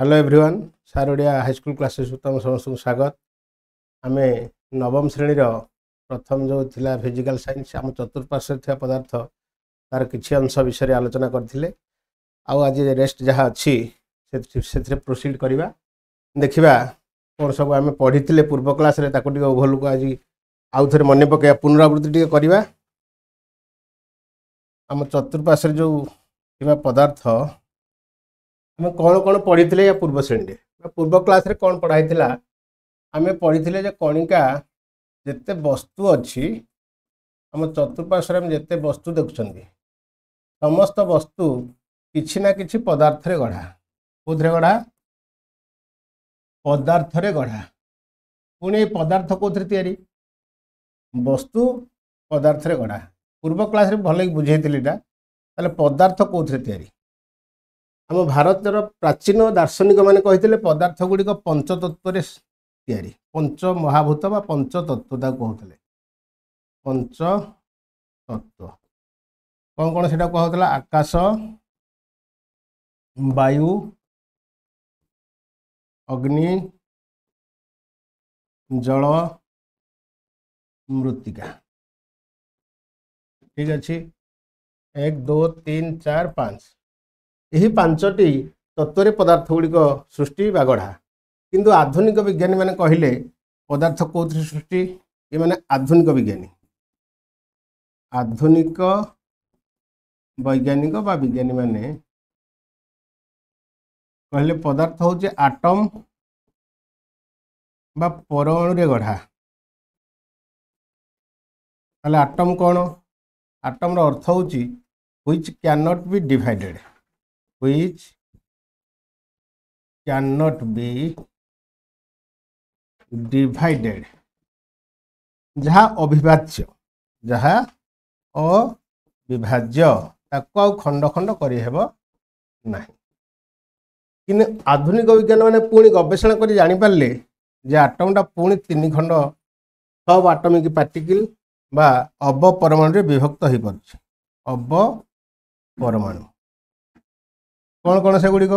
Hello everyone सार Odia high school classes तुम समस्त स्वागत। आम नवम श्रेणी प्रथम जो थिला फिजिकल साइंस आम चतुर्पार्श्व थिया पदार्थ तार किछि अंश विषय आलोचना करथिले। आज रेस्ट जहाँ अच्छी से प्रोसीड करवा देखा कौन सब आम पढ़ी पूर्व क्लास ओभल को आज आउ थे मन पकड़ा पुनरावृत्ति करवा। आम चतुर्पार्श्व जो पदार्थ आम कौन कौन पढ़ी या पूर्व श्रेणी पूर्व क्लास रे कौन पढ़ाई आम पढ़ी कणिका जिते वस्तु अच्छी आम चतुर्पार्श्व में जिते वस्तु देखुं समस्त वस्तु किछि ना किछि पदार्थ रे गढ़ा कौन गढ़ा पदार्थ रे गढ़ा पुणी पदार्थ कौन तैयारी वस्तु पदार्थ रे गढ़ा। पूर्व क्लास रे भल बुझे पदार्थ कौन तैयारी आम भारतर प्राचीन दार्शनिक मैंने कहते पदार्थ गुड़िक पंचतत्व तैयारी पंच महाभूत बा पंचतत्व कहते पंचतत्व कौन कौन से कहला आकाश वायु अग्नि जल मृत्तिका। ठीक अच्छे 1 2 3 4 5 यही पांचटी तत्व पदार्थ गुड़िक सृष्टि बा गढ़ा। किंतु आधुनिक विज्ञानी मैंने कहले पदार्थ कौन सृष्टि ये माने आधुनिक विज्ञानी आधुनिक वैज्ञानिक बा विज्ञानी मैंने कहले पदार्थ हूँ आटम बा परमाणु रे गढ़ा। ताले आटम कौन आटम रो अर्थ हूँ which can not be divided which cannot be divided जहाँ अविभाज्य जहाँ अविभाज्य ताको खंड खंड करहब ना। कि आधुनिक विज्ञान मैंने पुणी गवेषणा कर जापारे जे आटमटा पुणी 3 खंड सब आटमिक पार्टिकल बा अव परमाणु विभक्त हो पारे। अव परमाणु कौन कौन से गुड़िक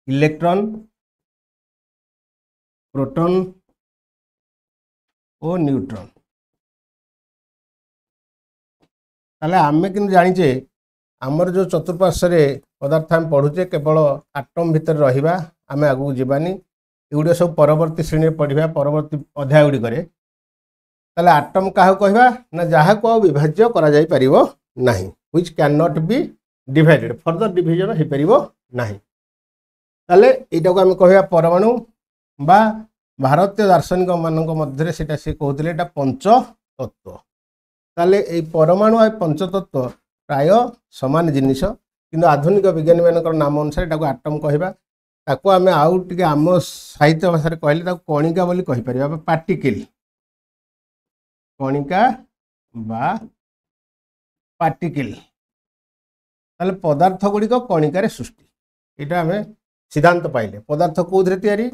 इलेक्ट्रॉन प्रोटॉन और न्यूट्रॉन। ताले आमे कि जानीचे आमर जो चतुर्पार्श्व पदार्थ आम पढ़ुचे केवल आटम भितर रहिबा आमे आगु जीवानी एगुड़े सब परवर्ती श्रेणी पढ़ा परवर्ती अध्याय गुड़िक। ताले आटम क्या कहवा ना जहाँ को विभाज्य करा जाई परिवो नाही which can not be divided further division हो पारिबो नाही। ताले एटा को आम कहवा परमाणु बा भारतीय दार्शनिक मानक मध्य सेटा से कहते एटा पंचतत्व। ताले ए परमाणु और पंचतत्व प्राय समान जिनिस किंतु आधुनिक विज्ञानी मानकर नाम अनुसार एटा को आटम कहवा ताको आम आउ टिके आम साहित्य भाषा कहले ताको कणिका बोली कहि परिबा पार्टिकल कणिका बा पार्टिकल। ताले पदार्थ गुड़िक कणिकार सृष्टि यहाँ आम सिद्धांत पाइले पदार्थ कौन तैयारी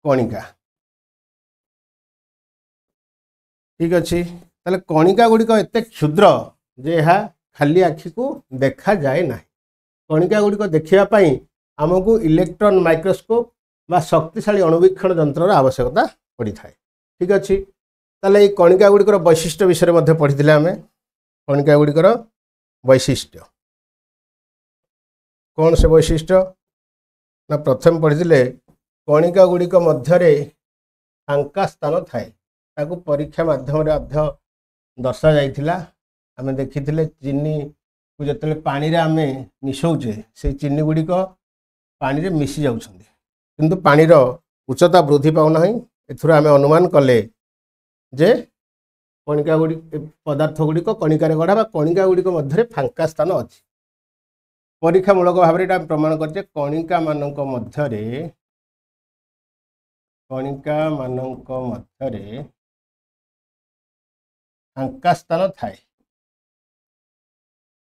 कणिका। ठीक अच्छे ताले कणिका गुड़िक एत क्षुद्र जे यह खाली आखि को देखा जाए ना। कणिका गुड़िक देखापी आमको इलेक्ट्रॉन माइक्रोस्कोप बा शक्तिशाली अणुवीक्षण यंत्र आवश्यकता पड़ी थाए। ठीक अच्छे ताले ये कणिका गुड़िकर वैशिष्ट्य विषय में पढ़ी आम कणिका गुड़िकर वैशिष्ट्य कौन से वैशिष्ट्य ना प्रथम पढ़ी कणिका गुड़िक मध्य फांका स्थान थाए ताकू परीक्षा माध्यम दर्शा जाइथिला। आम देखी चीनी को जो पानी रे आम मिसौचे से चीनी गुड़िक पानी रे मिसी जाउछंदी किंतु पानीर उच्चता वृद्धि पाउना। एथुर आम अनुमान कले जे कणिका गुड़िक पदार्थ गुड़िक कणिकार गढ़ा बा कणिका गुड़िक मध्य फांका स्थान अच्छी। परीक्षामूलक भाव में प्रमाण करते कणिका मानक मध्य फांका स्थान थाए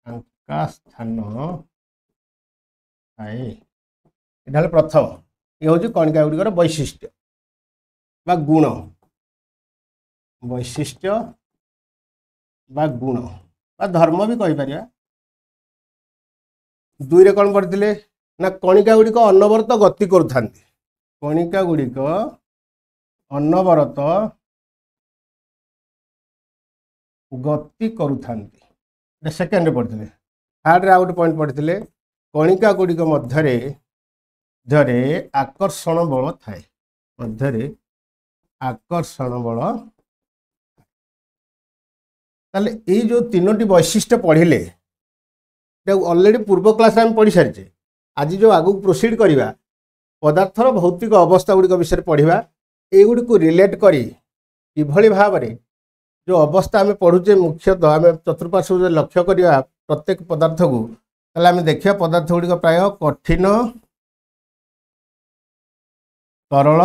फांका स्थान थाए। ये प्रथम ये हूँ कणिका गुड़िकर वैशिष्ट्य बा गुण वैशिष्ट्य बा गुण बा धर्म भी कहीपर। 2 रे कौन पढ़ते ना कणिका गुड़िक अनवरत गति करूँ कणिका गुड़िक अनवरत गति करूँ सेकेंड पढ़ते थर्ड रे आउट पॉइंट पढ़ते कणिका गुड़िक मध्य आकर्षण बल थाए मध्य आकर्षण बल ताले ये जो तीनोटी वैशिष्ट्य पढ़िले ऑलरेडी पूर्व क्लास में पढ़ी सारी आज जो आगू प्रोसीड करवा पदार्थर भौतिक अवस्था गुड़िक विषय पढ़ा युड़ी को रिलेट करी किभली भाव में जो अवस्था आम पढ़ुचे मुख्यतः आम चतुर्पार्श्व लक्ष्य करवा प्रत्येक पदार्थ को आम देखा पदार्थ गुड़िक प्राय कठिन तरल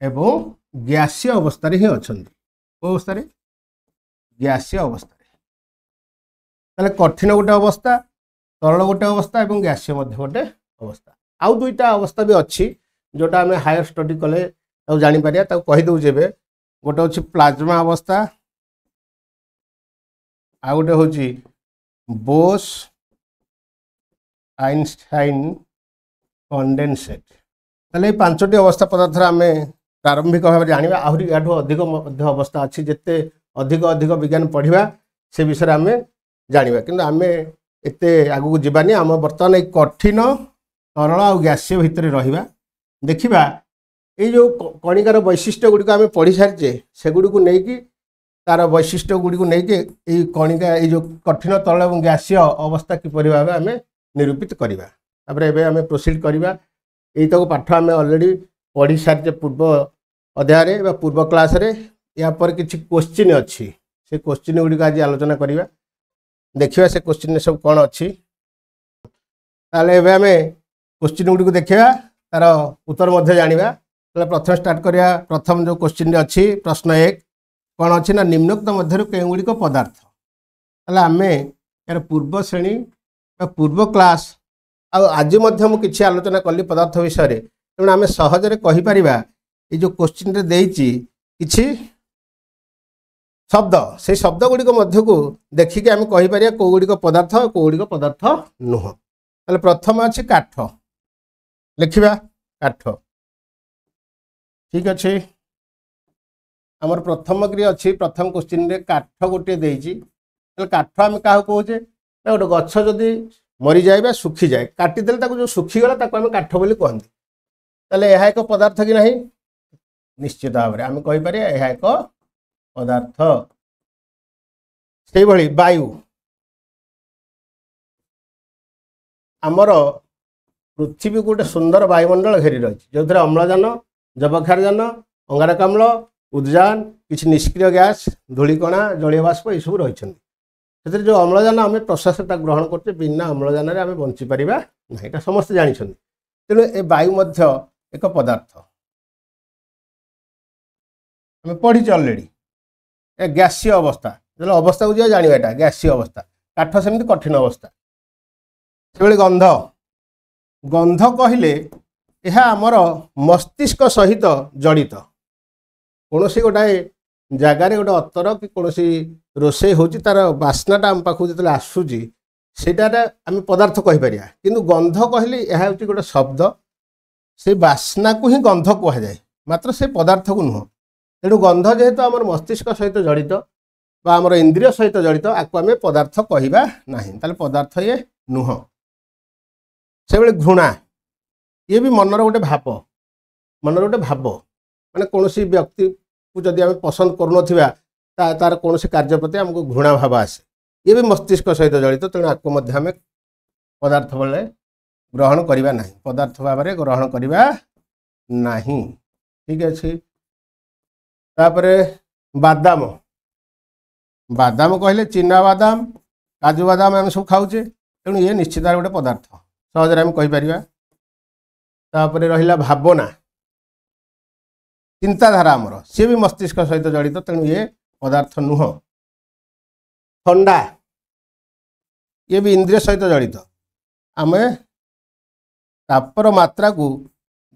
एवं गैसीय अवस्था ही अच्छा अवस्था गैसीय अवस्था कठिन गोटे अवस्था तरल गोटे अवस्था और गैसीय गोटे अवस्था आउ दुईटा अवस्था भी अच्छी जोटा आम हायर स्टडी कले जापर कहीदे गोटे हूँ प्लाज्मा अवस्था आ गोटे हूँ बोस आइंस्टाइन कंडेनसेट ताले पांचटी अवस्था पदार्थ आम प्रारंभिक भाव में जाना आहरी या अधिक अवस्था अच्छी जिते अधिक अधिक विज्ञान पढ़ा से विषय आम जाना कि आम एत आगू जावानी आम बर्तमान एक कठिन तरल आ गैसीय भितर रहा देखा ये जो कणिकार वैशिष्ट्य गुड़िक आम पढ़ी सारी सेगुड़ी को लेकिन तार वैशिष्ट्य गुड़ी को लेकिन कणिका ये जो कठिन तरल और गैसीय अवस्था किपर भाव आम निरूपित करवा आम प्रोसीड करवा यही पाठ आम ऑलरेडी पढ़ी सारी पूर्व अध्याय पूर्व क्लास रे या पर किसी क्वेश्चन अच्छी से क्वेश्चन गुड़िक आज आलोचना करवा देखिए से क्वेश्चन सब कौन अच्छी ताले आम क्वेश्चन गुड़ी को देखा तार उत्तर मध्य जाना प्रथम स्टार्ट करिया प्रथम जो क्वेश्चन अच्छी प्रश्न 1 कौन अच्छी ना निम्नोक्त मध्य कई गुड़िक पदार्थ आम यार पूर्व श्रेणी पूर्व क्लास आज किसी आलोचना कली पदार्थ विषय तेणु आम सहजरे कहीपर ये जो क्वेश्चन देती किसी शब्द से शब्द गुड़िक मध्य को देखिक आम कहीपर कौ गुड़िक पदार्थ कौ गुड़िक पदार्थ नुह ताले प्रथम अच्छी काठ लिखा काठ ठीक अच्छे आमर प्रथम क्रिया अच्छी प्रथम क्वेश्चन रे काठ गोटे देती काठ आम क्या कहे गोटे गछ जदि मरी जाए सुखी जाए काटिदेले जो सुखीगला आम काठ बोली कहते ताले यह एक पदार्थ कि नहीं निश्चित भाव में आम कहीपर यह एक पदार्थ से भली वायु आमर पृथ्वी गोटे सुंदर वायुमंडल घेरी रही जो थे अम्लजान जबक्षारजान अंगारकाम्ल उद्जान किसी निष्क्रिय गैस धूलिकणा जलीय बाष्प ये सब रही जो अम्लजान आम प्रश्वासता ग्रहण करते बिना अम्लजान आम बंचीपर ना यहाँ समस्त जानते तेणु ए वायु एक पदार्थ आम पढ़ी ऑलरेडी गैसीय अवस्था जो अवस्था को जाना गैसीय अवस्था काठ सेमती कठिन अवस्था से गंध गंध कहले यह आमर मस्तिष्क सहित जड़ित कौन सी गोटाए जगार गोटे अतर कि कौन रोषे हो तार बास्नाटा आम पाखु जो आसूसी सेटा आम पदार्थ कहीपर किंतु गंध कहले यह हूँ गोटे शब्द से बास्ना को ही गंध कहुए मात्र से पदार्थ को नुह तेणु गंध जेहेतु आम मस्तिष्क सहित जड़ित आमर इंद्रिय सहित जड़ित आपको आम पदार्थ कहवा ना ताले पदार्थ ये नुह से घृणा ये भी मनर गोटे भाव मनर गोटे भाव माने कौन व्यक्ति को जदि आम पसंद करूँ तार कौन कार्य प्रति आमको घृणा भाव आसे ये भी मस्तिष्क सहित जड़ित तेणु आपको आम पदार्थ बोले ग्रहण करवा ना पदार्थ भाव में ग्रहण करवा ना ठीक अच्छे तापरे बादाम बादाम कहले चिना बादाम काजू बादाम आम सब खाऊे तेणु ये निश्चित गोटे पदार्थ सहजरे आम कहीपर तापर रहा भावना चिंताधारा आमर सी भी मस्तिष्क सहित जड़ित तेणु ये पदार्थ नुह ठंडा ये भी इंद्रिय सहित जड़ित आम तापर मात्रा को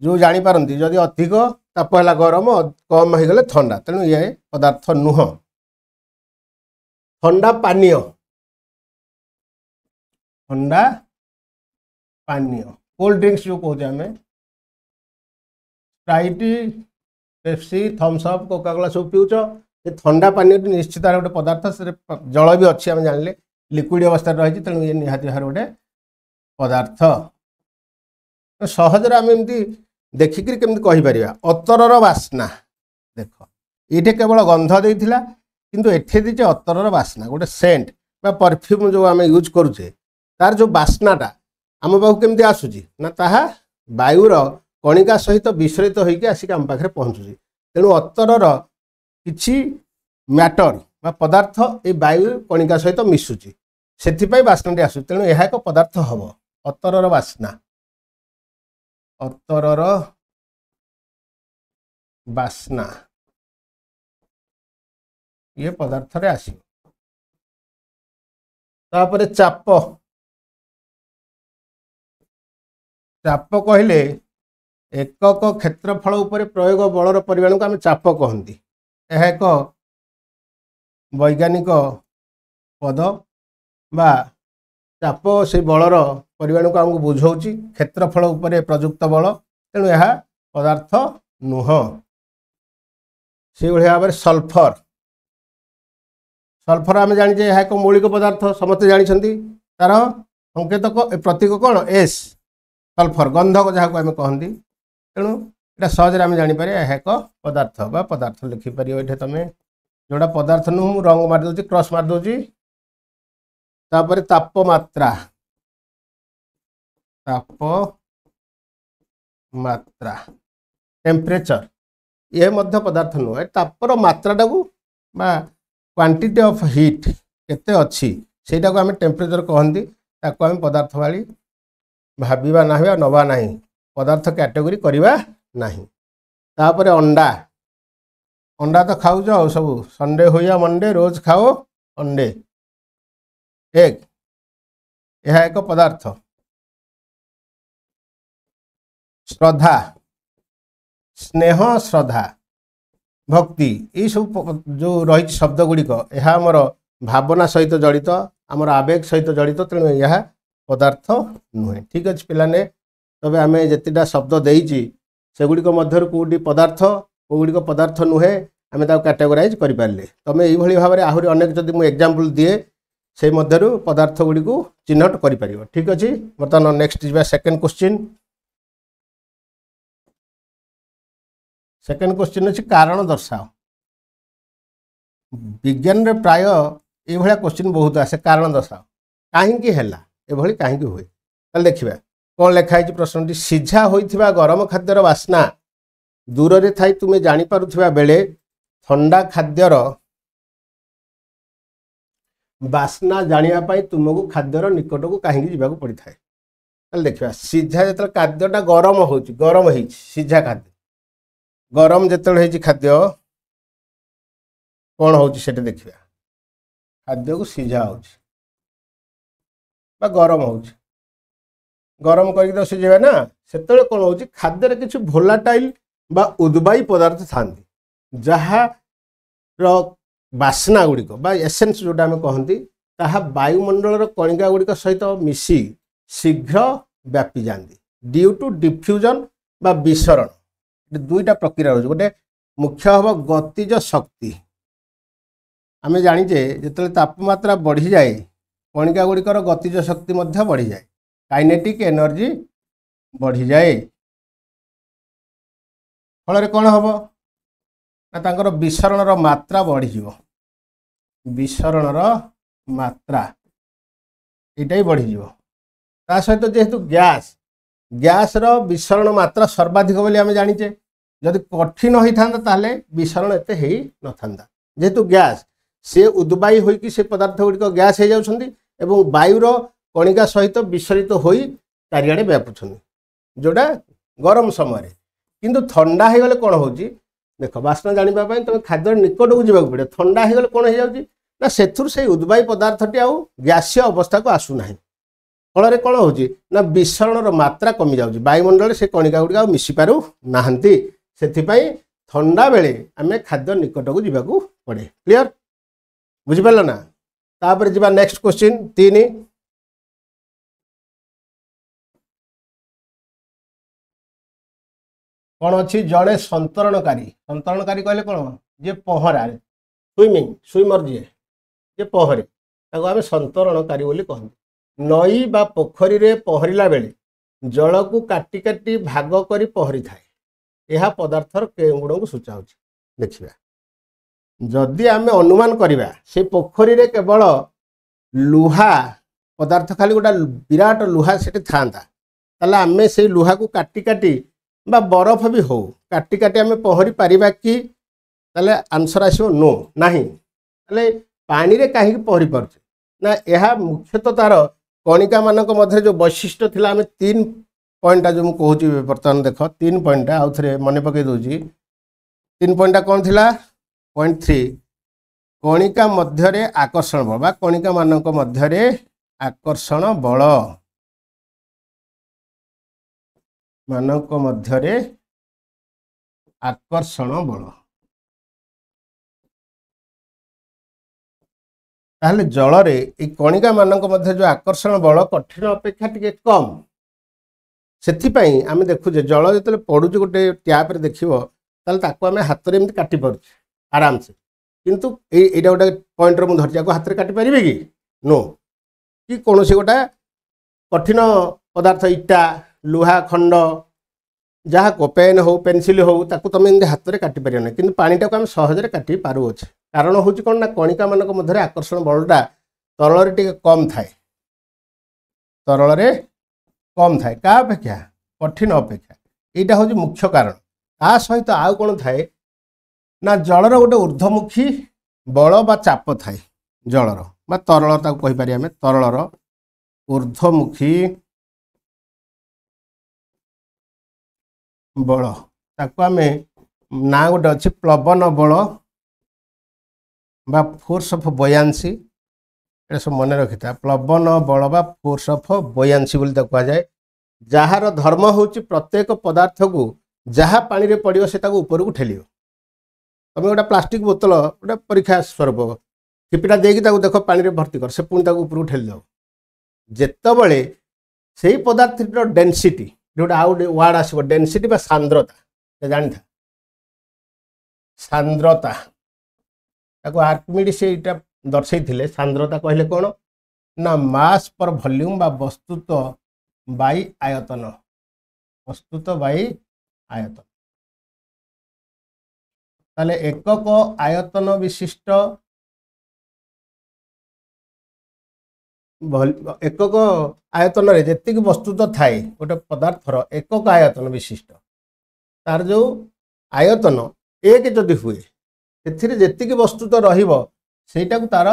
जो जापारती जदि अधिक ताप है गरम कम हो गले ठंडा तेणु ये पदार्थ नुह ठंडा पानीय ठंडा पानीय कोल्ड ड्रिंक्स जो कहते आम Sprite Pepsi Thums Up Coca Cola सब पिउच ये ठंडा पानी निश्चित गोटे पदार्थ से जल भी अच्छी आम जान लिक्विड अवस्था रही तेणु ये निहाती भाव गोटे पदार्थ सहजरे आम एमती देखिक केमती कहीपर अतरर बास्ना देख ये केवल गंध देता किंतु एठे दीचे अतरर बास्ना गोटे सेंट बा परफ्यूम जो आम यूज करुचे तार जो बास्नाटा आम पाक केमती आसूची ना ताहा वायुर कणिका सहित विसरित होकर आसिक आम पाखे पहुँचुची तेणु अतरर किछि मैटर बा पदार्थ ये वायु कणिका सहित मिशुची से बास्नाटी आसु तेणु यह एक पदार्थ हम अतरर बास्ना अतरर बास्ना ये पदार्थ रे आसी तापरे चाप चाप कहले एकक क्षेत्रफल उपर प्रयोग बलर परिमाण को आम चाप कहती यह एक वैज्ञानिक पद बा चाप से बलर परिमाण को आमको बुझाऊँ क्षेत्रफल उपर प्रयुक्त बल तेणु यह पदार्थ नुह से भाव में सल्फर सल्फर आम जाने यह एक मौलिक पदार्थ समस्त जानते तार संकेतक प्रतीक कौन एस सल्फर गंधक जहाँ को आम कहती तेणु यहाँ सहज आम जापर यह एक पदार्थ बा पदार्थ लिखिपर ये तुम जोड़ा पदार्थ नुह रंग मारिदे क्रॉस मारिदे तापर तापमात्रा तापमात्रा टेम्परेचर ये मध्य पदार्थ नुह तापर मात्राटा को क्वांटिटी ऑफ हीट केते अच्छी सेटा को आम टेम्परेचर कहती ताको आम पदार्थ वाली भाविबा ना नवा नहीं पदार्थ कैटेगोरी करवा नहीं तापर अंडा अंडा तो खाऊच सब संडे हो या मंडे रोज खाओ अंडे एग यह एक पदार्थ श्रद्धा स्नेह श्रद्धा भक्ति ये सब जो रही शब्द गुड़िक यह आमर भावना सहित जड़ित आमर आवेग सहित जड़ित तेणु यह पदार्थ नुहे ठीक अच्छे पिलाने तबे आम जितेटा शब्द देइछि सेगुड़िक मध्य कौटी पदार्थ कौगुड़िक पदार्थ नुहे आम कैटेगोराइज करें तुम ये भाव में आहरी अनेक जदि मुझे एग्जांपल दिए से मध्य पदार्थ गुड़ी को चिन्हट कर ठीक अच्छे बर्तमान नेक्स्ट जा सेकेंड क्वेश्चन सेकेंड क्वेश्चन अच्छे कारण दर्शाओ विज्ञान रे प्राय ये क्वेश्चन बहुत आसे कारण दर्शाओ कहीं है कहीं हुए ताल देखा कौन लिखाई प्रश्न सीझा होइथिबा गरम खाद्यर बास्ना दूर रे थाई तुमे जानी पारुथिबा बेले ठंडा खाद्यर बास्ना जानिया पाई तुमको खाद्यर निकट को कहीं जावाक पड़ी थाए ताल देखा सीझा जो खाद्यटा गरम हो गरम हो सीझा खाद्य गरम जो खाद्य कौन हो देखा खाद्य को सीझा हो गरम हो गरम कर सीझे ना से कौन हो खाद्य किसी भोलाटाइल बा उद्बायी पदार्थ था जार बास्ना गुड़िक एसेंस जोटा आम कहती ताहा वायुमंडल कणिका गुड़िक सहित मिसी शीघ्र व्यापी जाती ड्यू टू डिफ्यूजन बा विसरण दुईटा प्रक्रिया रोज गोटे मुख्य हम गतिज शक्ति आम जाचे जो तापमात्रा बढ़ी जाए कणिका गुड़िकर गतिज शक्ति बढ़ी जाए काइनेटिक एनर्जी बढ़ी जाए फल कौन हम ना विसरण मात्रा बढ़ी विसरण मात्रा यहाँ बढ़ी ता सहित जेहेतु गैस गैस रो विसरण मात्रा सर्वाधिक बोली आम जाचे जदि कठिन होता ताले विसरण एत न था जेहेतु गैस से उद्बायी होइकी से पदार्थ गुड़िक गैस हो जाउछंदी एवं वायुर कणिका सहित विसरित हो चारिआडे व्यापुछंदी जोड़ा गरम समय किंतु ठंडा हो गले कौन हो देख बास्ना जानापी तुम खाद्य निकट को जावाक पड़े ठंडा हो गले कौन हो ना से उद्बायी पदार्थटी आउ गैसीय अवस्था को आसुना फल कौन हो ना विसरण मात्रा कमी जाऊँगी वायुमंडल से कणिका गुड़िक आ मिसी पारु नाहंती से ठंडा बेले आम खाद्य निकट को जावाक पड़े क्लियर बुझिपार ना तापर जी नेक्स्ट क्वेश्चन 3 कौन अच्छी जड़े संतरणकारी कहले कौन जे पहरा स्विमिंग स्विमर जे पहरे ताको आम संतरणकारी बोली कहते नई बा पोखरी रे पहरिला बेले जल को काटी काटी भाग करी पहरी थाए यह पदार्थर केउं गुण को सूचाऊँ देखिए जदि आम अनुमान करवा से पोखरी रे केवल लुहा पदार्थ खाली गोटा विराट लुहा से था ताले आम से लुहा को काटी काटी बा बरफ भी हो काटी काटी आम पहरी पारिबा कि ताले आंसर आसो नो नहीं ताले पानी रे कहीं पहरी पार्चे ना यह मुख्यतः तार कणिका मानक मध्य जो वैशिष्ट्य थिला आम 3 पॉइंटा जो मुझे बर्तमान देख 3 पॉइंटा आउ थे मन पकई दूसरी 3 पॉइंटा कौन थिला पॉइंट 3 कणिका मध्य आकर्षण बल बा कणिका मानक मध्य आकर्षण बल मानक मध्य आकर्षण बल ताहले जल रे ए कणिका मानक मध्य जो आकर्षण बल कठिन अपेक्षा टिके कम से आम देखुचे जल जो पड़ुचे गोटे टैप रे देखिबो ताहले ताको आम हाथ रे एमती काटी पारुचे आराम से किंतु एटा गोटे पॉइंट रे मु धरछि आको हाथ रे काटी परिबे कि नो कि कोनोसी गोटा कठिन पदार्थ इटा लुहा खंड जहाँ को पेन हो पेनसिल हो ताको तुम एमती हाथ रे काटी परियो ना किंतु पानीटा को आम सहजरे काटी पारुछे कारण हूँ कौन ना कणिका मानक मध्य आकर्षण बलटा तरल टे कम थाए तरल कम थाए क्या अपेक्षा कठिन अपेक्षा यहाँ हूँ मुख्य कारण ता सहित आउ कौन थाए ना जलर गोटे ऊर्ध्वमुखी बल बा चाप थाए जलर बा तरल ताको कहि पारि आमे तरलर ऊर्ध्वमुखी बल ताको आमे ना गोटे अच्छी प्लवन बल बा फोर्स ऑफ बयांसी ये सब मन रखी था प्लवन बल बा फोर्स ऑफ बयांसी बोली कह जाए जार धर्म होची प्रत्येक पदार्थ को जहाँ पानी रे पड़ो से ऊपर को ठेल तुम गोटे प्लास्टिक बोतल गोटे परीक्षा स्वरूप छिपिटा देकी देख पानी रे भर्ती कर से पुणी ऊपर को ठेल दो जितेबले से पदार्थ डेनसीटी जोटा आउ वार्ड आसो डेनसीटी बा सांद्रता जानी था सांद्रता ताको आर्किमिडीज एटा दर्शे सांद्रता कहले कौन ना मास पर वॉल्यूम बा वस्तुत्व बाई आयतन वस्तुत्व बाई आयतन ताले एकक आयतन विशिष्ट एकक आयतन रे जेतिक वस्तुत्व थाए गोटे पदार्थर एकक आयतन विशिष्ट तार जो आयतन एक जदि हुए से वस्तु तो रहीटा को तार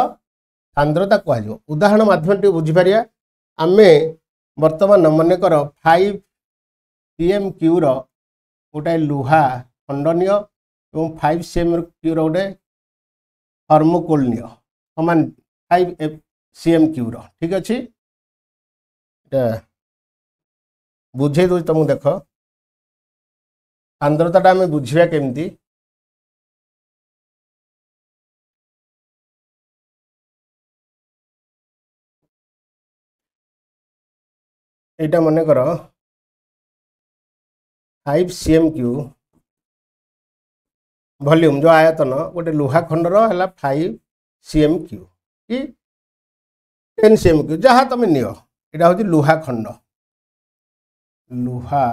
सांद्रता कह उदाहरण माध्यम टे बुझीपार आम बर्तमान मन कर 5 cm³ गोटे लुहा खंडनीय और 5 cm³ गोटे थर्मोकोल निय समान 5 cm³ ठीक अच्छे बुझे दूँ तुमको देख सांद्रता आम बुझा केमती एटा मन कर 5 cm³ वॉल्यूम जो आयतन गोटे लुहा खंडर है 5 cm³ कि 10 cm³ जहाँ तुम नियो यहाँ हूँ लुहा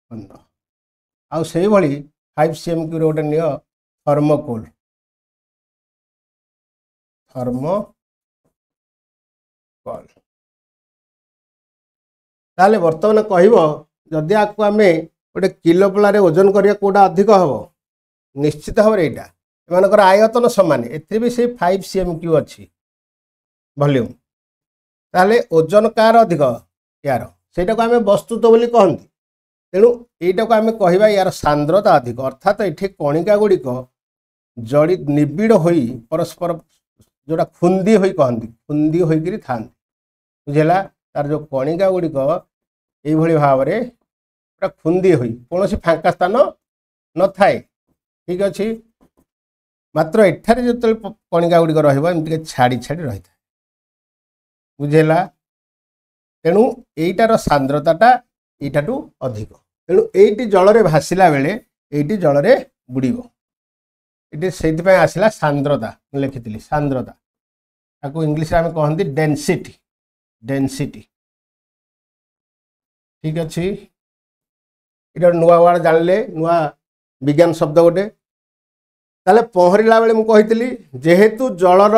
खंड आउ से भली 5 cm³ गोटे नियो थर्मोकोल ताले बर्तमान कहब जदि आपको आम गोटे किलो पलारे ओजन करिया कोटा अधिक हम निश्चित भाव यहाँ एमकर आयतन सामान ए भी से 5 cm³ अच्छी वॉल्यूम ताले ओजन कार अधिक यार से आम वस्तुत्व बोली कहती तेणु यहीटा को आम कहवा यार सांद्रता अधिक अर्थात ये कणिका गुड़िक जड़ी निबिड़ हो परस्पर जोटा खुंदी हो कहती खुंदी होकर था बुझेगा तार जो कणिका गुड़िक ये भाव में पूरा खुंदी हुई कौन फांका स्थान न थाए ठीक अच्छे मात्र एठारे जो कणिका गुड़िक रमती छाड़ी छाड़ी रही था बुझेगा तेणु यहीटार सांद्रताटा यहीटाठू अधिक तेणु एटी जल भासिला बेले एटी जल बुड़ब ये से आसला सांद्रता लिखी सांद्रता ताको इंग्लिश आम कहते डेनसिटी डेनसिटी ठीक अच्छे ये नुआ वार्ड जानले नुआ विज्ञान शब्द गोटे ताले पहरिला बेले मुझे जेहेतु जलर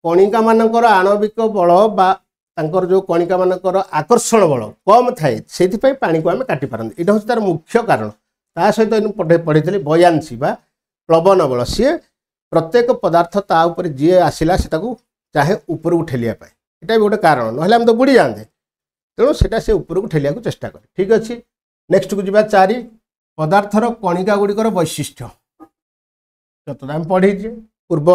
कणिका मानकर आणविक बल बा तांकर जो कणिका मानकर आकर्षण बल कम थाए से पानी को आम काटी पारती यहाँ हूँ तार मुख्य कारण ता सहित पढ़ी बयांसी बा प्लवन बल सी प्रत्येक पदार्थ ता ऊपर जी आसला से चाहे ऊपर को ठेलिया यहाँ भी गोटे कारण ना आम तो बुड़ी जाते तेणु से ऊपर को ठेलिया चेष्टा करे ठीक अच्छे नेक्स्ट को जी 4 पदार्थर कणिका गुड़िकर वैशिष्ट्य जो आम पढ़ीचे पूर्व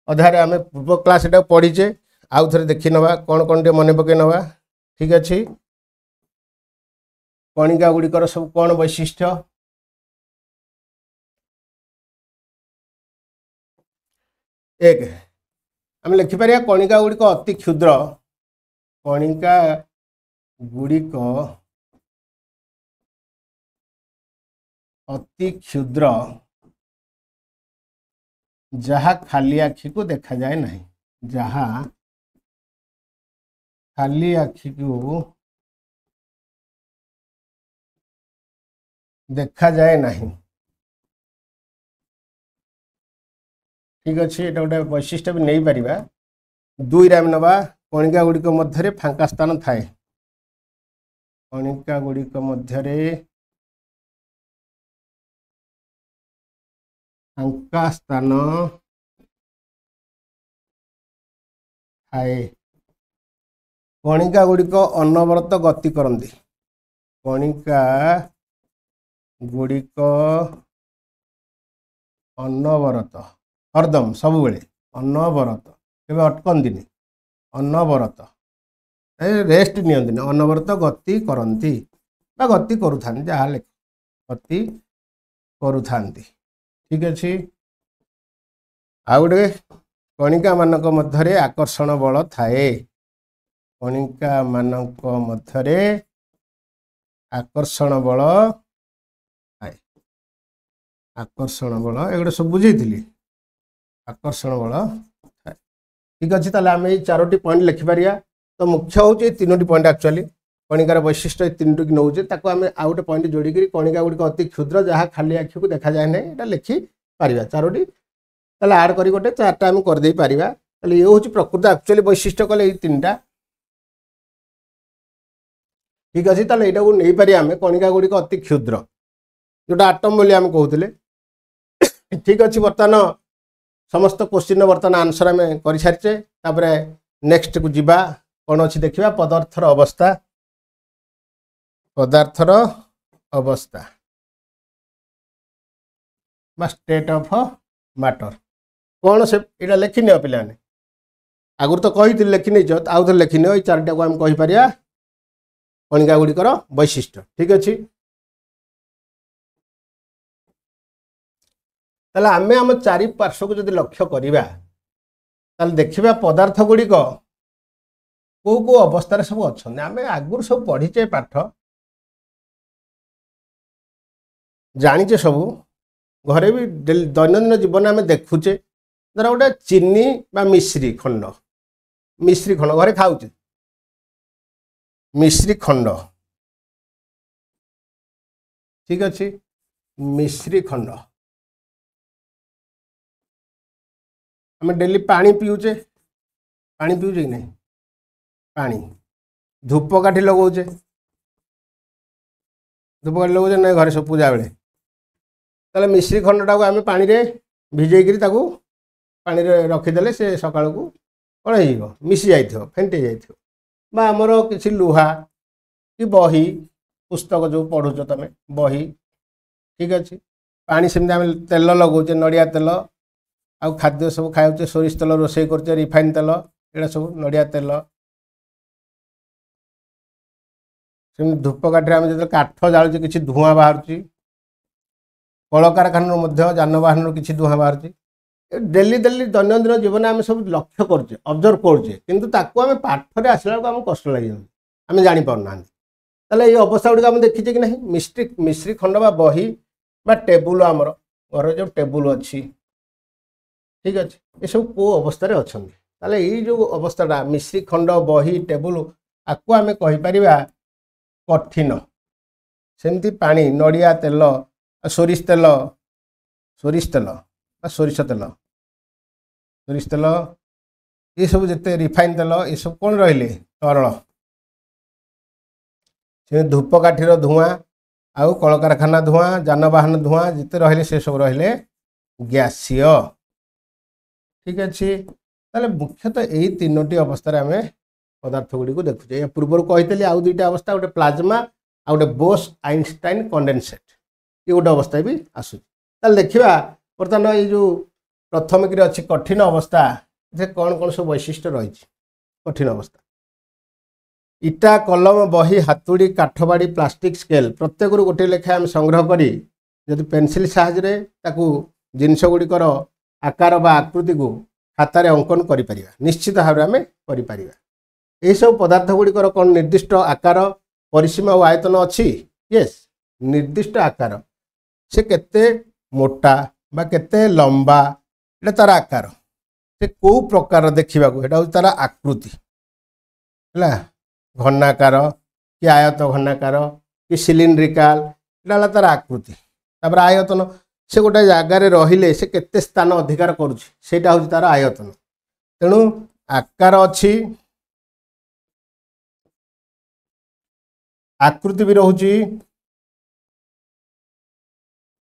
अध्याय आम पूर्व क्लास एटा पढ़ीचे आउ थे देखी नवा कौन कौन टे मन पकई नवा ठीक अच्छे कणिका गुड़िकर सब कौन वैशिष्ट्य एक आम लिखिपर कणिका गुड़िक अति क्षुद्र कणिका गुड़िक अति क्षुद्र जहा खाली आखि को देखा जाए नहीं जहा खाली आखि को देखा जाए नहीं ठीक अच्छे ये गोटे वैशिष्ट्य भी नहीं पारिबा 2 आम नवा कणिका गुड़िक मध्य फांका स्थान थाए कणिका गुड़िक मध्य फांका स्थान थाए कणिका गुड़िक अनवरत गति करती कणिका गुड़िक अनवरत हरदम सब बेले अनवरत केवे अटकंती अनवरत रेस्ट नियंती अनवरत गति करती गति करुथा जहाँ लेख गति करुथा ठीक अच्छे आ गए कणिका मानक मध्य आकर्षण बल थाए कणिका मानक मध्य आकर्षण बल थाए आकर्षण बल एगुटे सब बुझे आकर्षण बल थाए ठीक अच्छे ताले आम ये 4टी पॉइंट लिखिपर तो मुख्य हूँ 3टी पॉइंट एक्चुअली कणिकार वैशिष्ट्य 3टी की नौचे ताको आम आउ गोटे पॉइंट जोड़ी कणिका गुड़िक अति क्षुद्र जहाँ खाली आखि को देखा जाए नहीं यहाँ लिखिपर 4टी ताले आड कर गोटे 4टा आम करदे पारिबा ताले ये हूँ प्रकृत एक्चुअली वैशिष्ट्य कले ये 3टा ठीक अच्छे ताले यहाँ को नहीं पारि आम कणिका गुड़िक अति क्षुद्र जोटा आटम बोली आम कहते ठीक अच्छे बर्तमान समस्त क्वेश्चन बर्तमान आंसर आम कर सारीचे नेक्स्ट को जीवा कौन अच्छी देखा पदार्थर अवस्था पदार्थर अवस्था बा स्टेट ऑफ मैटर कौन से यहाँ लिखी नि पे आगुरी तो कही लिखी नहीं आउ थे लिखी नि 4टा को आम कहीपर कणिका गुड़िकर वैशिष्ट्य ठीक अच्छे ताले आमे आम 4 पार्श्व को जदि लक्ष्य करिबा ताले देखिबा पदार्थ गुड़िक को अवस्था सब अच्छा आम आगुरी सब पढ़ीचे पाठ जानीचे सब घरे भी दैनंदिन जीवन आम देखुचे धर गोटे चीनी बा मिश्री खंड घरे खाऊचे मिश्री खंड ठीक अच्छे मिश्री खंड आम डेली पानी पीऊचे कि नहीं पानी धूपकाठी लगौचे धूपकाठी लगौचे ना घरे सब पूजा बेले ताले मिश्री खंडटा को आम पानी रे भिजेकरी ताकू पानी रे रखीदेले से सकाळ को कौन हो मिसी जाइथियो फेंटे जाइथियो बा आमर किसी लुहा कि बही पुस्तक जो पढ़ुच तमें बही ठीक अच्छे पानी सेमती आम तेल लगौचे नड़िया तेल आउ खाद्य सब खाऊचे सोरिष तेल रोषे कर रिफाइन तेल ये सब नड़िया तेल सेम धूपकाठी आम जो काठ जालुचे किसी धूआं बाहर कलकारखाना जानवाहन किसी धूआं बाहर डेली डेली दैनंदिन जीवन आम सब लक्ष्य करचे ऑब्जर्व करचे किंतु ताको आम पाठरे आसला आम कष्ट लगे आम जानी पारना ताले ये अवस्था गुड़ी आम देखीचे कि नहीं मिश्री खंड बा बही बा टेबुल आमर घर जो टेबुल अच्छी ठीक अच्छे ये सब को अवस्था अच्छा ताले ये जो अवस्थाटा मिश्री खंड बही टेबुल आपको आम कहीपर कठिन सेमती पानी नड़िया तेल सोरिष तेल सोरिष तेल सोरिष तेल सोरिष तेल ये सब जिते रिफाइन तेल ये सब कौन रहिले तरल से धूपकाठीर धुआं आउ कलकारखाना धुआं जानवाहन धुआं जिते रहिले से सब रहिले गैसीय ठीक अच्छे ताले मुख्यतः यही तीनोटी अवस्था आम पदार्थ गुड़ी को देखुचे या पूर्व कही आउ दुईटा अवस्था गोटे प्लाज्मा आ गोटे बोस आइनस्टाइन कंडेनसेट ये गोटे अवस्था भी आसूँ देखा बर्तमान ये जो प्रथम कि अच्छी कठिन अवस्था कौन कौन सब वैशिष्ट्य रही कठिन अवस्था इटा कलम बही हातुड़ी काठबाड़ी प्लास्टिक स्केल प्रत्येक गोटे लेखा आम संग्रह करी जदि पेनसिल साहाय्य ताकू जिनस गुड़िकर आकार बा आकृति को खातार अंकन करि निश्चित भाव में करि यह सब पदार्थ गुड़िकर कौन निर्दिष्ट आकार परिसीमा और आयतन अच्छी यस निर्दिष्ट आकार से केते मोटा बा केते लंबा एटा तार आकार से को प्रकार देखा एटा तार आकृति है घनाकार कि आयत घनाकार कि सिलिंड्रिकाल एटा तार आकृति तापर आयतन से गोटे जगार रहिले से केते स्थान अधिकार करुँचा हूँ तार आयतन तेणु आकार अच्छी आकृति भी रोची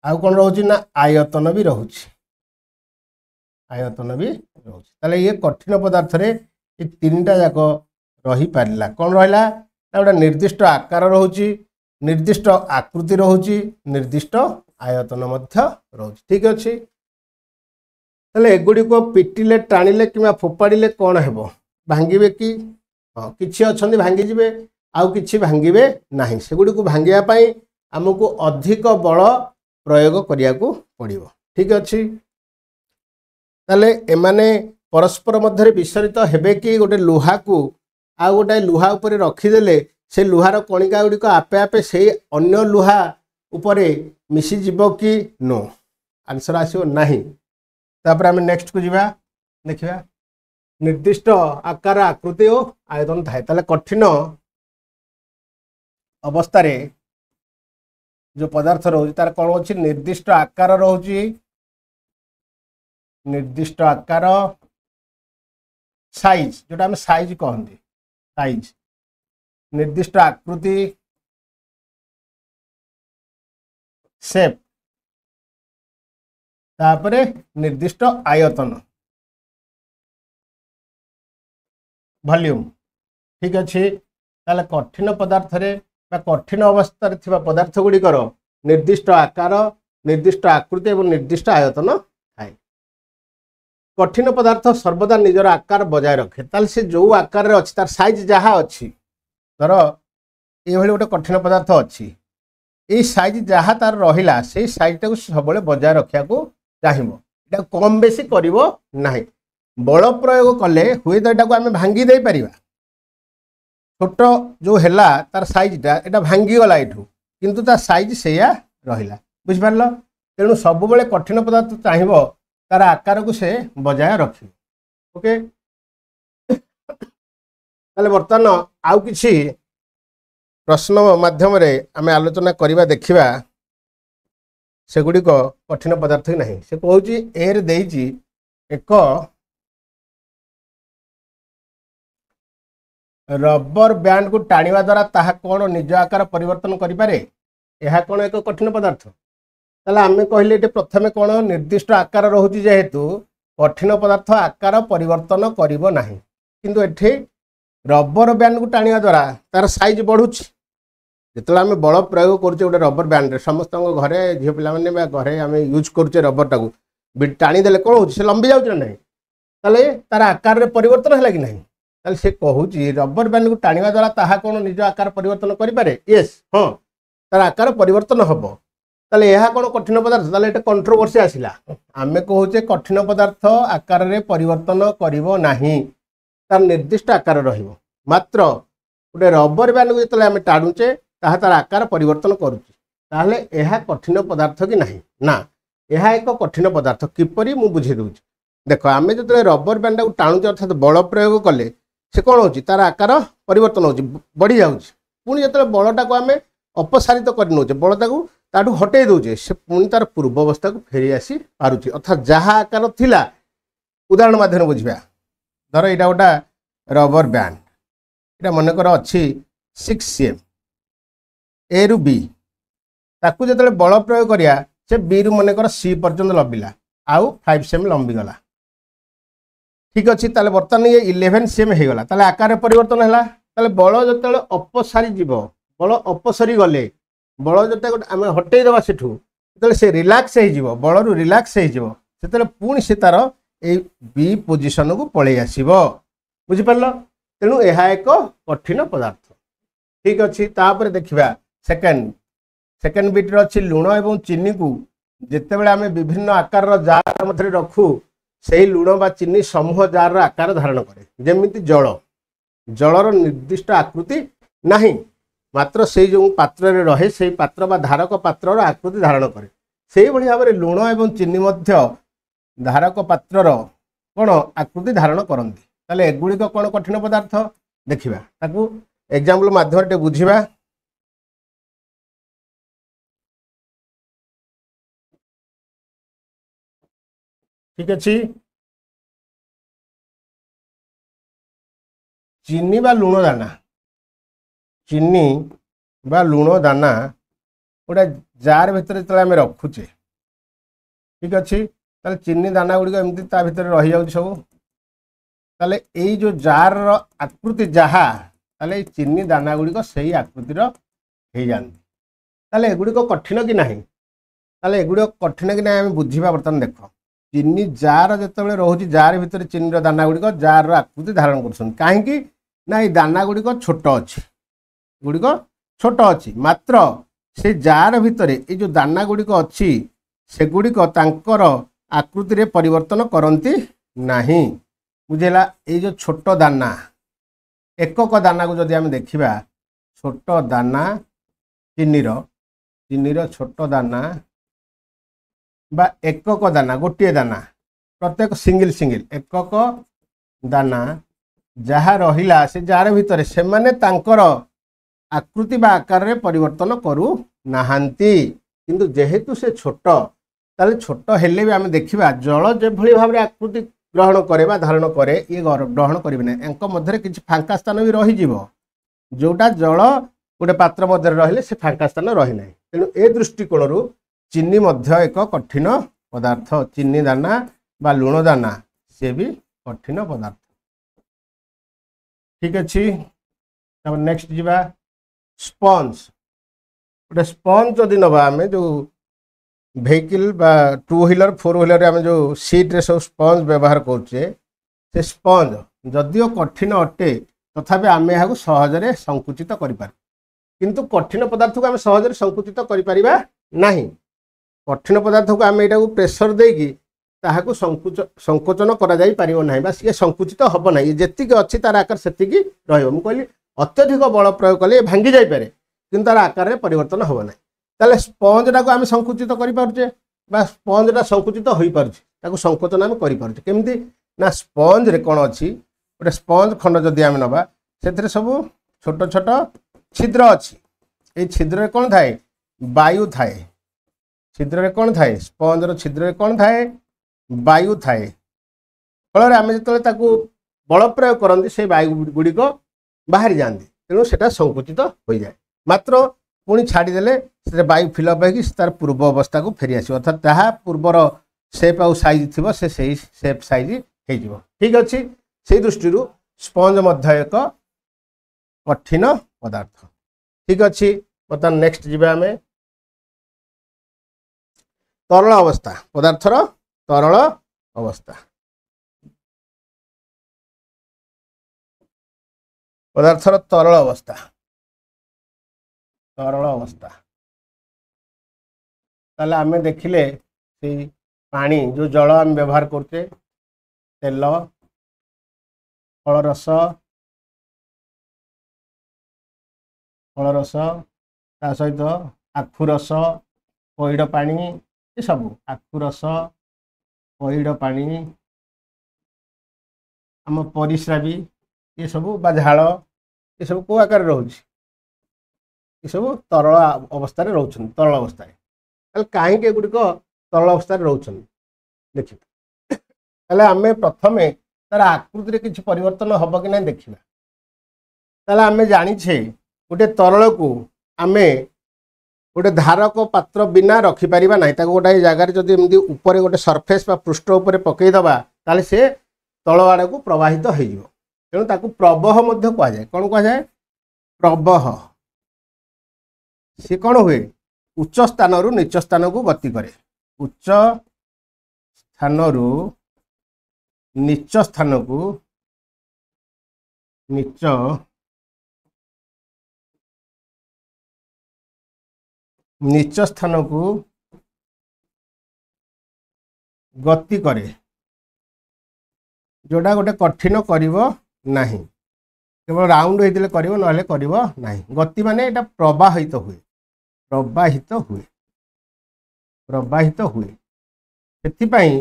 आउ कौन रोची ना आयतन भी रोची आयतन भी रोची ताले ये कठिन पदार्थ रे ये तीनटा जाक रही पारिला कौन रहिला गोटे निर्दिष्ट आकार रोची निर्दिष्ट आकृति रोची निर्दिष्ट आयतन मध्य रोची ठीक अच्छे ताले एगुड़ी को पिटिले टाणिले कि फोपाड़िले कौन हेबो भांगिबे कि हाँ किछि अछंदी भांगी जिबे आउ किछि भांगिबे नाही सेगुड़ी को भांगिया पाई हमको अधिक बल प्रयोग करिया को पड़िबो ठीक अच्छे ताले एमाने परस्पर मध्य विसरित हेबे कि गोटे लुहा को आ गोटे लुहा उपरे रखीदेले से लुहार कणिका गुड़िक आपे आपे से अन्य लुहा उपरे मिसी जीव कि नो आंसर आसो नाही तापर आम नेक्स्ट को जीवा देखिबा निर्दिष्ट आकार आकृति और आयतन थाए ताले कठिन अवस्था रे जो पदार्थ रोची तार कौन अच्छी निर्दिष्ट आकार रोची निर्दिष्ट आकार साइज जोटा हम साइज कहते साइज निर्दिष्ट आकृति शेप तापरे निर्दिष्ट आयतन वॉल्यूम ठीक अच्छे ताले कठिन पदार्थ रे कठिन अवस्था थिबा पदार्थ गुड़िकर निर्दिष्ट आकार निर्दिष्ट आकृति और निर्दिष्ट आयतन थाए कठिन पदार्थ सर्वदा निजर आकार बजाय रखे ताल से जो आकार अच्छी तार साइज जहाँ अच्छी धर ये गोटे कठिन पदार्थ अच्छी ये साइज जहाँ तार रहा से साइज टाक सब बजाय रखा चाहिए कम बेसी कर बल प्रयोग कले हुए तो यहाँ आम भांगी दे पारिबा छोट जो है तार साइजटा यहाँ भांगीगला यू किंतु तार साइज से रहा बुझिपार तेणु सब बड़े कठिन पदार्थ चाहिए तार आकार को से बजाय रख ओके ताले बर्तमान आउ किछि प्रश्न माध्यम आम आलोचना करवा देखा सेगुड़िक कठिन पदार्थ ही नहीं से कहूँ एर देइछि एक रबर बैंड को टाणिवा द्वारा ताहा कौन निज आकार परिवर्तन करिपारे यह कौन एक कठिन पदार्थ ताले आमे कहले एटे प्रथमे कौन निर्दिष्ट आकार रहुची जेहेतु कठिन पदार्थ आकार परिवर्तन करिवो नाही किंतु एठे रबर बैंड को टाणिवा द्वारा तार साइज बढ़ुची जिते आम बल प्रयोग करुचे गोटे रबर बैंड समस्त घरे झील पे घरे आम यूज करुचे रबर टाक टाणीदे कौन हो लंबी जाऊँ ना ताले तार आकार रे परिवर्तन है कि नहीं ताले से कहूँ रबर बैंड को टाणिवा द्वारा ताहा कौन निज आकार परिवर्तन करें येस हाँ तार आकार परिवर्तन हम ताले यह कौन कठिन पदार्थ ताले एटा कंट्रोवर्सी आसिला आमे कहूचे कठिन पदार्थ आकार रे परिवर्तन करिवो नाही तार निर्दिष्ट आकार रहिवो मात्र गोटे रबर बैंड को जिते आम टाणुचे ताहा तार आकार परिवर्तन करुच्ची ताहले यह कठिन पदार्थ कि नहीं ना यह एक कठिन पदार्थ किपरि मु बुझे दूची देख आम जो रबर बैंड को टाणुचे अर्थात बल प्रयोग कले से कौन हो तार आकार परिवर्तन हो बढ़ी जाऊँगी पुणी जो बलटा को आम अपसारित कर नौचे बलटा को ताठू हटई दौचे से पुणी तार पूर्व अवस्था को फेरी आसी पारुची अर्थात जहाँ आकार थिला उदाहरण माध्यम बुझा धर यहाँ गोटा रबर बैंड यहाँ मनकर अच्छी 6 cm ए रु बी ताकू जो बल प्रयोग करिया से बी रु मनकर सी पर्यंत लंबिला आउ 5 cm लंबीगला ठीक अच्छे ताले बर्तमान ये 11 cm हो गला आकार परिवर्तन है बल जो अपसारी जीव बल अपसरी गले बल जो आम हटई देवा सेठू से रिलैक्स हो बल रु रिलैक्स हो पुणी से तार ए बी पोजिशन को पलि आसब बुझिपार तेणु यह एक कठिन पदार्थ ठीक अच्छे तापर देखा सेकेंड बिट्रे अच्छी लुण और चीनी को जितेबाला आम विभिन्न आकार जार मध्य रखू से लुण बा चीनी समूह जार आकार धारण करे जमीती जल जलर निर्दिष्ट आकृति नहीं मात्र से जो पात्र रहे से पात्र बा धारक पात्र आकृति धारण करे से भाव में लुण और चीनी धारक पात्र कौन आकृति धारण करती ताले एगुड़िक कौन कठिन पदार्थ देखा ताकू एग्जाम्पल माध्यम बुझा ठीक अच्छे चीनी बा लुण दाना चीनी बा लुण दाना गोटे जार भितर जो आम रखुचे ठीक अच्छे ताले चीनी दाना गुड़िक एमती ता भितर रही जाउछ सब ताले एई जो जार आकृति जहाँ ताले चीनी दाना गुड़िक सही आकृतिर हो जाती ताले एगुड़िक कठिन कि नहीं ताले एगुड़िक कठिन कि नहीं आम बुझा बर्तमान देख चीनी जार जो रोचे जार भितर चीनी दाना गुड़िक जार आकृति धारण कर कहीं ना ये दाना गुड़िक छोट अच्छी गुड़िक छोट अच्छी मात्र से जार भितर ये जो दाना गुड़िक अच्छी से गुड़िक तांकर आकृति रे परिवर्तन करती नहीं बुझेला ये जो छोट दाना एकक दाना को जदि आम देखा छोट दाना चीनीर छोट दाना बा एकक दाना गोटे दाना प्रत्येक सिंगल सिंगल एकक दाना जहाँ रहिला से जार भितर से माने तांकर आकृति बा आकार रे परिवर्तन करू नाहांती किंतु जेहेतु से छोट ताले छोट हेले भी आम देखा जल जो भाव में आकृति ग्रहण करे बा धारण करे ये ग्रहण करेंगे ना एंक मध्य किसी फांका स्थान भी रही जोटा जल गोटे पात्र मध्य रहिले से फांका स्थान रही ना तेणु ए दृष्टिकोण चीनी मध्य एक कठिन पदार्थ चीनी दाना बा लुण दाना से भी कठिन पदार्थ ठीक अच्छे नेक्स्ट जीवा स्पंज गोटे स्पंज जदि नवा आम जो वेहिकल बा 2 व्हीलर 4 व्हीलर आम जो सीट रे सब स्पंज व्यवहार करुचे से स्पंज जदिओ कठिन अटे तथापि आम यहाँ सहजरे संकुचित करिपार किंतु कठिन पदार्थ को आम सहजरे संकुचित करिपारिबा नहीं कठिन पदार्थ को आम यहाँ प्रेसर देकी ताहाकु संकोचन करा जाई परिबो नाही बा सी संकुचित हब ना जेतिक अच्छी तार आकार सेतिकी रहिबो मु कहली अत्यधिक बल प्रयोग कले भांगी जाई पारे किंतु तार आकार रे परिवर्तन हब ना ताले स्पंजटा को आम संकुचित करि पारुचे बा स्पंजटा संकुचित होई पारुचे ताकु संकोचन आम करि पारुचे केमती ना स्पंज रे कोन अछि गोटे स्पंज खंड जदि आम नबा सेथरे सब छोट छोट छिद्र अछि ए छिद्र रे कोन थाए वायु थाए छिद्र रे कोन थाए स्पंज रो छिद्र रे कोन थाए वायु थाए फल आम जो बल प्रयोग करती से वायु गुड़िक बाहरी जाती तेणु से संकुचित हो जाए मात्र पुणी छाड़देले से वायु फिलअप हो तार पूर्व अवस्था को फेरी आस अर्थात जहाँ पूर्वर सेप आउ साइज थी से सेप साइज हो ठीक अच्छे से दृष्टि स्पंज एक कठिन पदार्थ ठीक अच्छे बर्तमान नेक्स्ट जीवा आम तरल अवस्था पदार्थर तरल अवस्था पदार्थर तरल अवस्था ताले आमे देखिले से पानी जो जल आम व्यवहार करते तेल फल रस ता सहित आखु रस पइड पानी ये सब आखु रस पइड पानी आम परिस्रा भी ये सब बा झाड़ ये सब को आकार रोचे ये सब तरल अवस्था रोचन तरल अवस्था कहीं गुड़िक तरल अवस्था रोचन देखिए आम प्रथम तार आकृति किसी परिवर्तन हम कि ना देखा आम जाचे गोटे तरल को आम गोटे धारक पात्र बिना रखिपर ना गोटे जगार जब एमती ऊपर गोटे सरफेस पृष्ठ उपर पकईदबा ताले से तल आड़ को प्रवाहित हो तेणु ताकू प्रवाह कहुए कौन कहुए प्रवाह सी कौन हुए उच्च स्थान रु नीच स्थान को गति करे उच्च स्थान रु नीच स्थान को नीच स्थान को गति करे जोड़ा गोटे कठिन करिवो नाही केवल राउंड होइतिले करिवो नहले करिवो नाही गति माने एटा प्रवाहित हुए प्रवाहित हुए प्रवाहित हुए सेति पई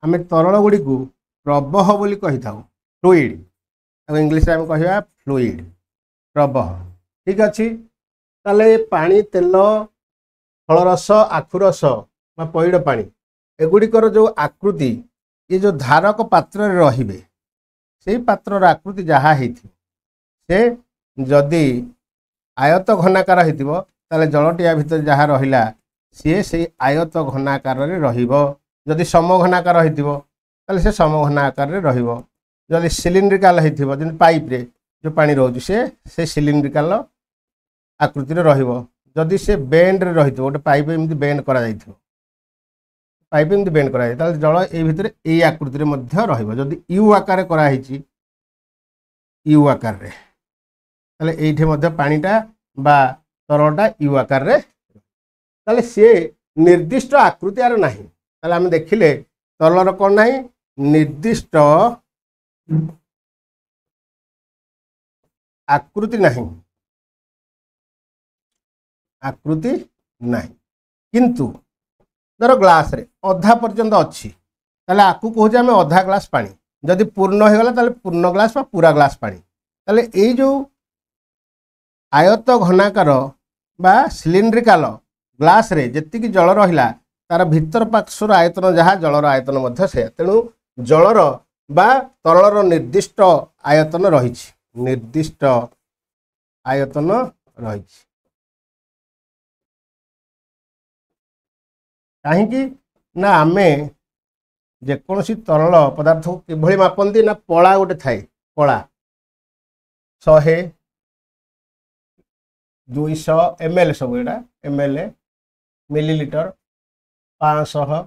आमे तरल गुडी को प्रवाह बोली कहि थाउ फ्लूइड अब इंग्लिश रे आमे कहिबा फ्लूइड प्रवाह ठीक अछि ताले पानी तेल फलरस आखुरस बा पइड पानी एगुड़िकर जो आकृति ये जो धारक पात्र रहिबे से पात्र आकृति जहाँ होती से जदि आयत घनाकार होइतिबो ताले जलटिया भितर जहाँ रहिला सी से आयत घनाकार रे रहिबो जदि समघनाकार होइतिबो ताले से समघनाकार रे रहिबो जदि सिलिंड्रिकल होइतिबो जन पाइप रे जो पानी रोज से सिलिंड्रिकल आकृति रे रहिबो जदि से बेंड रे रहितिबो गोटे पाइप एमती बेंड करा जाइथिबो पाइप एमती बेंड करा जाय ताले जल ए भितर ए आकृति रे मध्य रहिबो जदि यू आकार रे करा हिची यू आकार रे ताले एठे मध्य पानीटा बा तरलटा यू आकार रे ताले से निर्दिष्ट आकृति आर नाही ताले हम देखिले तरलर कोन नाही निर्दिष्ट आकृति नाही आकृति नाही किंतु धर ग्लास रे अधा पर्यंत अच्छी ताले आकु कहूँ आम अधा ग्लास पानी जदि पूर्ण हो गला ताले पूर्ण ग्लास बा पूरा ग्लास पानी ताले ए जो आयत घनाकार बा सिलिंड्रिकल ग्लास रे जेतिकी जल रहिला तार भीतर पार्श्वर आयतन जहाँ जलर आयतन मध्य से तेणु जलर बा तरलर निर्दिष्ट आयतन रहिछि निर्दिष्ट आयतन रहिछि कहीं ना आमे जेकोसी तरल पदार्थ को किभली मापंती ना पड़ा गोटे थाए पड़ा 100 200 ml सब एटा ml मिलीलीटर 500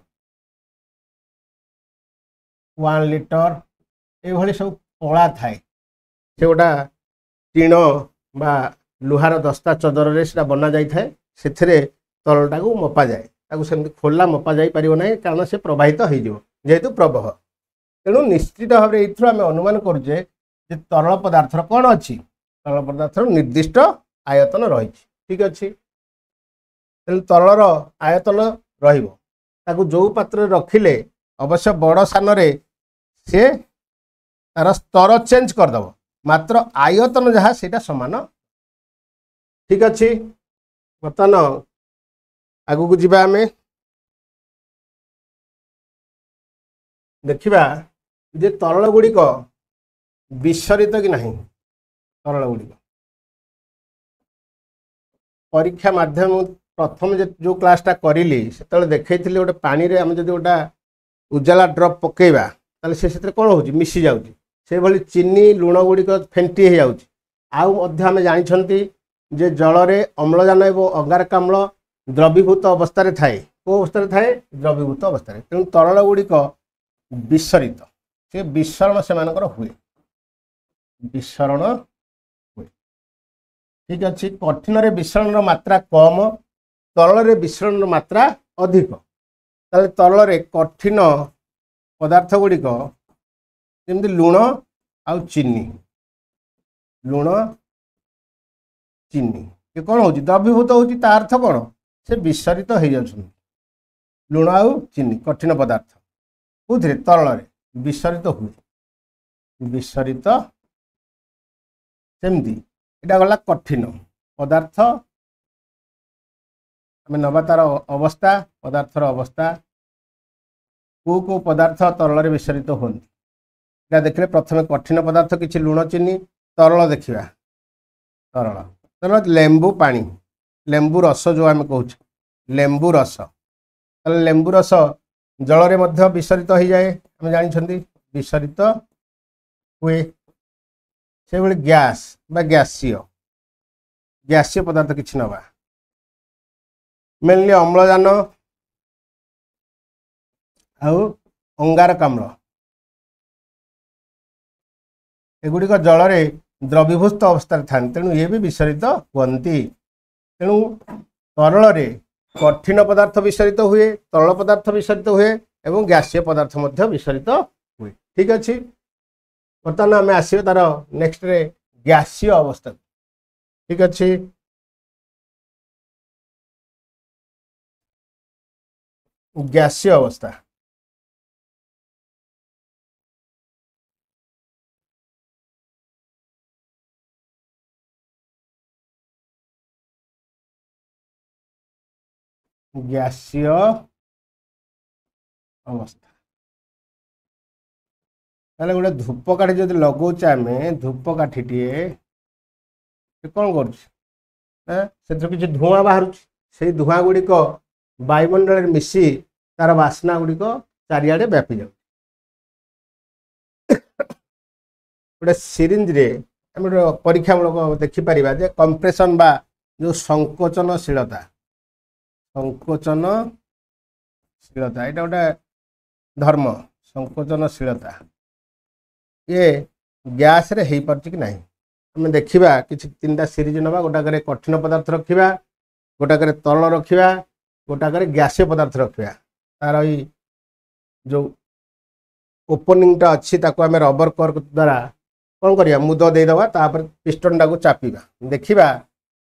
1 लीटर ये सब पड़ा थाए से गोटा टीण बा लुहार दस्ता चदर रे सेटा बना जाई थाए सेथिरे तरलटा को मपा जाए ताकू सेमती खोला मपा जाई परिबो नाही कारण से प्रवाहित हो जिवो जेहेतु प्रवाह तेणु निश्चित भाव में एथुर आम अनुमान करुचे जे तरल पदार्थर कौन अच्छी तरल पदार्थर निर्दिष्ट आयतन रही ठीक अच्छे तरलर आयतन रहिबो ताकू जो पात्र रखिले अवश्य बड़ सान से तार स्तर चेंज करदेव मात्र आयतन जहाँ सेटा समान ठीक अच्छे बर्तमान आगू को जीवा आमे देखिबा जे तरल गुड़िक विसरित कि नहीं तरल गुड़िक परीक्षा माध्यम प्रथम जो क्लासटा करिली से देखई गोटे पानी रे आम जदि गोटा उजाला ड्रप पकेबा ताले से कौन हो मिसी जाउची से भली चीनी लुण गुड़िक फेंटी हो जाउची आउ मध्य आमे जानिछंती जे जल रे अम्लजान एवं अंगारकाम्ल द्रवीभूत अवस्था थाए को अवस्था थाए द्रवीभूत अवस्था तेणु तरल गुड़िक विसरित से विसरण से मानकर हुए विसरण हुए ठीक अच्छे कठिन रे विसरण मात्रा कम तरल रे विसरण मात्रा अधिक ताले तरल रे कठिन पदार्थ गुड़िक जमती लुण आउ चीनी लुण चीनी ये कौन हो द्रवीभूत हो अर्थ कौन से विसरित हो जाउछन लुण आउ चीनी कठिन पदार्थ कौन तरल विसरित हुए विसरित सेमती एटा गला कठिन पदार्थ आम नवा तार अवस्था पदार्थर अवस्था को पदार्थ तरल विसरित होती देखिए प्रथम कठिन पदार्थ किसी लुण चीनी तरल देखा तरल तरल लेंबू पानी लेंबू रस जो आम कह लेंबू रस लेंबू रस जल में विसरित हो जाए आम जानी विसरित हुए से भाई गैस बा गैसीय पदार्थ किसी नवा मेनली अम्लजान अंगारकाम्ल एगुड़िक जल में द्रवीभूत अवस्था था तेणु ये भी विसरित हुंती तेणु तरल कठिन पदार्थ विसरित हुए तरल पदार्थ विसरित हुए एवं गैसीय पदार्थ विसरित हुए ठीक अच्छे बर्तमान आम आसवे तार नेक्स्ट रे गैसीय अवस्था ठीक अच्छे गैसीय अवस्था गैसीय अवस्था ताले गोटे धूपकाठी जब लगौचे आम धूपकाठी टे कौन कर किसी धूआं बाहर से धूआं गुड़िक वायुमंडल में मिसी तार बास्ना गुड़िक चारिआडे व्यापी जाए गोटे सिरिंज रे आम परीक्षामूलक देखिपर जे कंप्रेशन बा जो संकोचनशीलता संकोचनशीलता यहाँ गोटे धर्म संकोचनशीलता ये गैस रे हो पार्छ कि नहीं आम देखा किसी तीन सीरीज नवा गोटाक कठिन पदार्थ रखा गोटाक तरल रखा गोटाक गैसीय पदार्थ रखा तार जो ओपनिंग टा अच्छी आम रबर कर्क द्वारा कौन करिया मुद देदेवा तापर पिस्टन टाक चापिबा देखिबा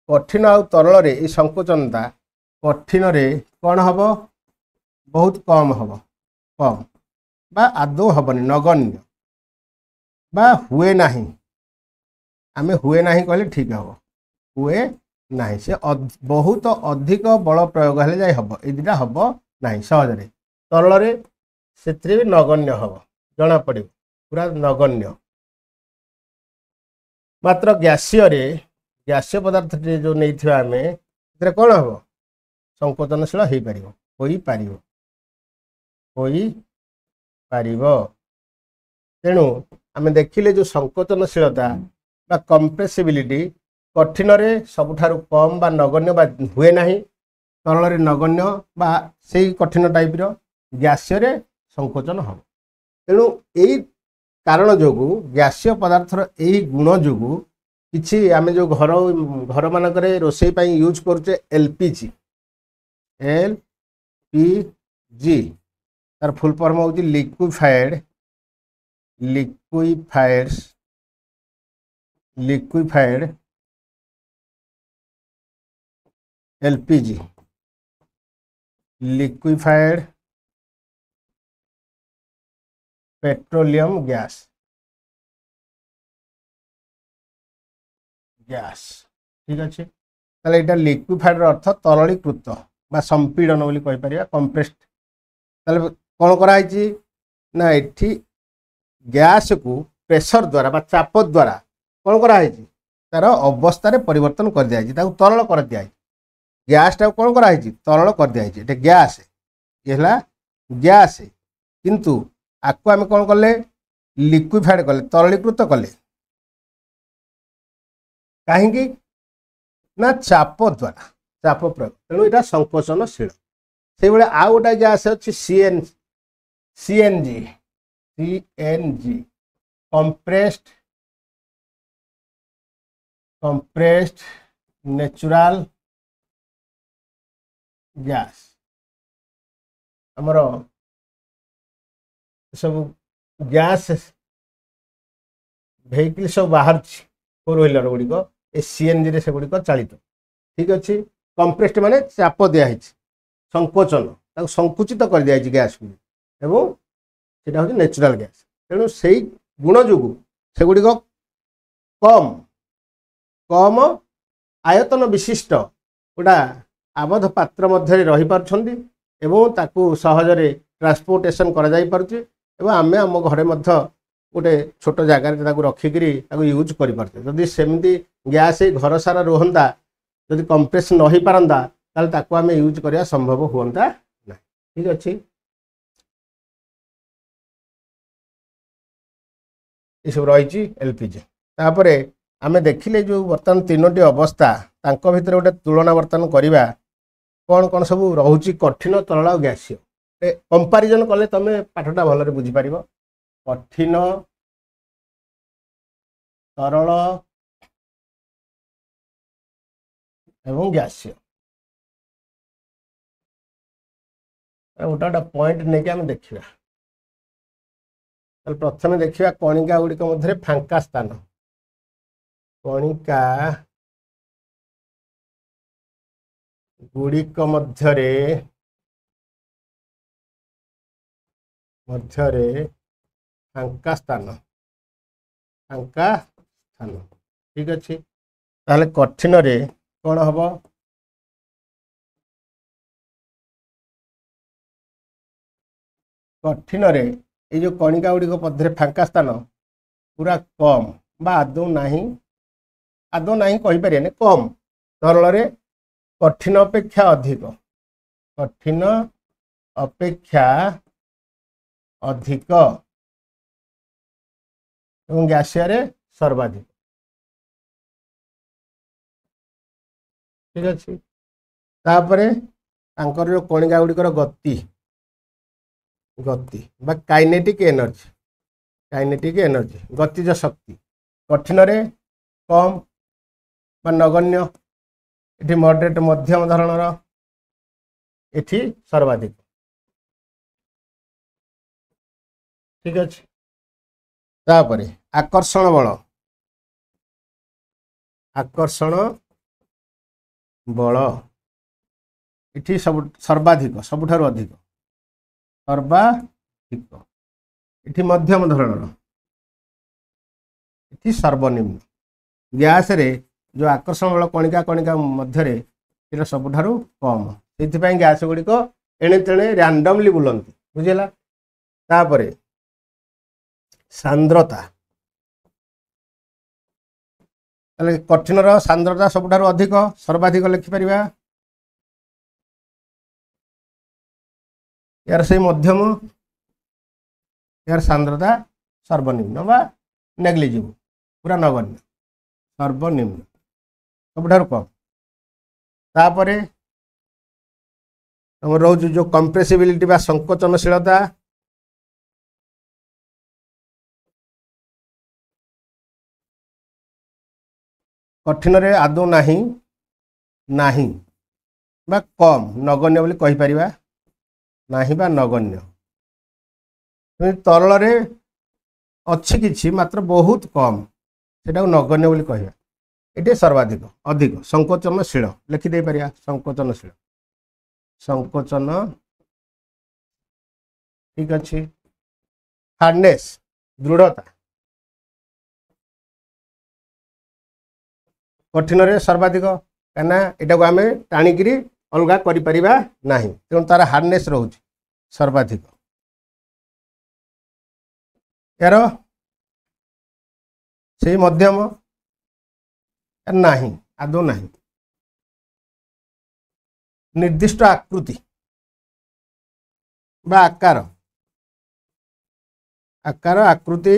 कठिन आउ तरल रे ई संकोचनता कठिन रे कौन हम बहुत कम हम कम बा आदौ हेनी नगण्य बा हुए नहीं आम हुए नहीं कहले ठीक हम हुए नहीं से बहुत अधिक बल प्रयोग हेले जाए हम ये दुटा हम ना सहज तरल से नगण्य हम जना पड़ पूरा नगण्य मात्र गैसीय पदार्थ जो नहीं आम कौन हम संकोचनशील हो पार तेणु आम देखिले जो संकोचनशीलता बा कंप्रेसिबिलिटी कठिन रे सबुठारु कम बा नगण्य बा हुए नहीं तरल रे नगण्य बा से कठिन टाइप रो गैसीय रे संकोचन हम तेणु यही कारण जोगु गैसीय पदार्थर यही गुण जोगु किछि आमे जो घर मानकरे रोषेई पई यूज करछे एलपीजी तार फुल फॉर्म होची liquefied LPG liquefied petroleum gas ठीक अच्छे ताले एटा लिक्विफाइड अर्थ तरलीकृत बा संपीड़न बोली कहि परिया कंप्रेस्ड ताले कौन कराई ना एठी गैस को प्रेशर द्वारा बा चाप द्वारा कौन कराई तार अवस्था रे परिवर्तन कर दिया तरल कर दिया गैस टा कौन कराई तरल कर दिया गैस ये गैस किंतु आपको आम कौन कले लिक्विफाइड कले तरलीकृत कले कहीं ना चाप द्वारा चाप प्रयोग तेणु यहाँ संकोचनशील से भाई आउ गोटे गैस अच्छी सीएनजी कंप्रेस्ड नेचुरल गैस आमर सब गैस वेहिकल सब बाहर फोर व्हीलर गुड़िक ए सीएनजी रे से गुड़िक चलित ठीक अच्छे कंप्रेस्ड माने चाप दिखाई संकोचन संकुचित कर दिया गैस एवं सेटा हूँ नेचुरल गैस तेणु से गुण जो सेगुड़िक कम कम आयतन विशिष्ट गोटा आबद्ध पात्र मध्य रही पार्छन्ति एवं ताकू सहजरे ट्रांसपोर्टेशन करा जाई पारुछि एवं आमे आम घरे मध्य गोटे छोट जगार रखिकी यूज कर जदि सेमती गैस घर सारा रुहंता जदि कंप्रेस न हो पारंता ताले ताकू आमे यूज करिया संभव हुंता ना ठीक अच्छे ये सब रही एलपीजी तापर आमे देखिले जो बर्तमान तीनोटी अवस्था तांको भितर गोटे तुलना बर्तमान करवा कौन कौन सब रोचे कठिन तरल और गैसीय कंपारिजन कले तुम पाठटा भलरे बुझीपार कठिन तरल एवं गैसीय गोटा गोटा पॉइंट नहीं आम देखा प्रथम देखा कणिका गुड़िक मध्य फांका स्थान कणिका गुड़िक मध्यरे फांका स्थान ठीक अच्छे ताहले कठिन रे कौन हम कठिन रे ये जो कणिका गुड़िक मध्य फांका स्थान पूरा कम बा आदौ नहीं कहीपर कम तरल कठिन अपेक्षा अधिक कठिन अपेक्षा अधिक एवं गैसीय सर्वाधिक ठीक अच्छे तापर जो कणिका गुड़िकर गति गति बा काइनेटिक एनर्जी गतिज शक्ति कठिन रे कम बा नगण्य इठी मॉडरेट मध्यम धरणर इठी सर्वाधिक ठीक अच्छे तापर आकर्षण बल इठी सब सर्वाधिक सबुठारु अधिक सर्वाधिक इठी मध्यम धरणर इठी सर्वनिम्न गैस रे जो आकर्षण बल कणिका कणिका मध्य सबुठारु कम से गैस गुड़िक एणे तेणे रैंडमली बुलंती बुझेला तापर सांद्रता कठिन सांद्रता सबुठारु अधिक सर्वाधिक लिखिपर यार से मध्यम यार सांद्रता सर्वनिम्न बा नेग्लिजिबल पूरा नगण्य सर्वनिम्न सबुठारु कम तापर रोज जो कंप्रेसिबिलिटी बा संकोचनशीलता कठिन रे आदौ नहीं बा कम नगण्य बोली कहि परिबा नहीं बा नगण्य तरल रे अच्छी किछि मात्र बहुत कम सेटा नगण्य बोली कहबा एटे सर्वाधिक अधिक संकोचनशील लिखि दे परिया संकोचनशील ठीक अच्छे हार्डनेस दृढ़ता कठिन रे सर्वाधिक कहना एटा को आम टाणिकी अलग करा ना तेणु तार हार्डनेस रोच सर्वाधिक यार से मध्यम नहीं आदौ नहीं निर्दिष्ट आकृति बा आकार आकार आकृति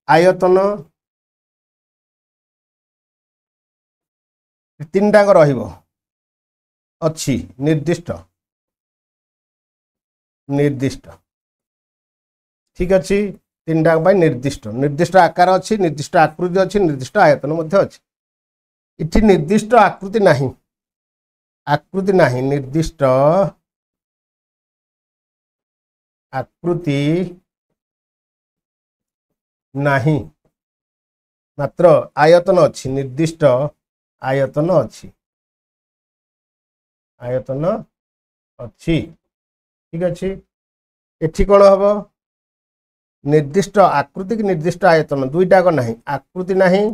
आयतन तीन टाक रही निर्दिष्ट निर्दिष्ट ठीक अच्छे तीन टाक निर्दिष्ट निर्दिष्ट आकार अच्छी निर्दिष्ट आकृति अच्छी निर्दिष्ट आयतन अच्छी इठी निर्दिष्ट आकृति नहीं निर्दिष्ट आकृति नहीं मात्र आयतन अच्छी निर्दिष्ट आयतन अच्छी आयतन अच्छी ठीक अच्छे एठी कौन हम निर्दिष्ट आकृति की निर्दिष्ट आयतन दुईटा को नहीं आकृति नहीं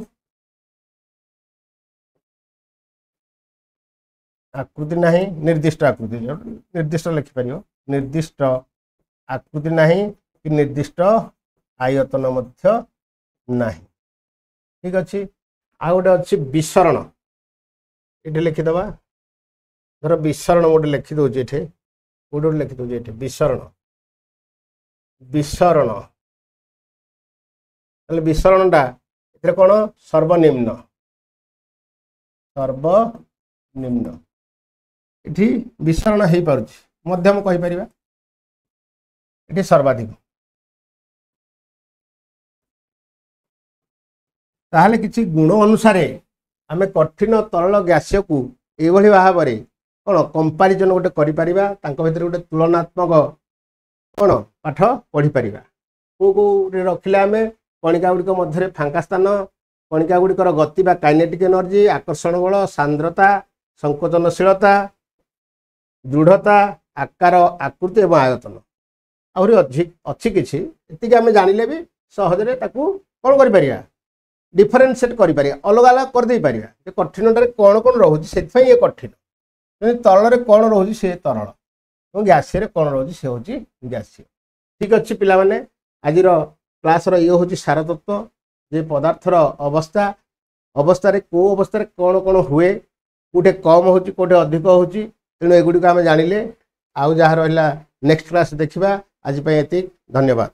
आकृति नहीं निर्दिष्ट आकृति निर्दिष्ट लिखिपर निर्दिष्ट आकृति नहीं कि निर्दिष्ट आयतन मध्य नहीं ठीक अच्छे आ गोटे अच्छी विसरण ये लिखिदबा धर विसरण गोटे लिखिदे ये गोटे लिखिदे ये विसरण विसरण विसरणटा ये कौन सर्वनिम्न सर्वनिम्न इठी विसरण हो पार मध्यम कहीपर ये सर्वाधिक ताहले किसी गुण अनुसार आम कठिन तरल गैसीय को यह भाव में कौन कंपारिजन गोटे कर गोटे तुलनात्मक कौन पाठ पढ़ी पार को रखिले आम कणिका गुड़िक मध्य फांका स्थान कणिका गुड़िकर गति बा काइनेटिक एनर्जी आकर्षण बल सांद्रता संकोचनशीलता दृढ़ता आकार आकृति एवं आयतन आहरी अच्छी किसी ये आम जानिले भी सहजरे कौन कर डिफरेन्शिएट कर अलग अलग करदे पार कठिनटार कौन कौन रोचे से ये कठिन तरल कौन रोचे से तरल और गैसीय कौन रोचे से हूँ गैसीय ठीक अच्छे पिला माने आज क्लास ये हूँ सार तत्व जे पदार्थर अवस्था अवस्था को अवस्था कौन कौन हुए कौटे कम हो कौटे अधिक हो तेणु एगुड़ी आम जानिले आउ जहाँ रहा नेक्स्ट क्लास देखा आज एति धन्यवाद।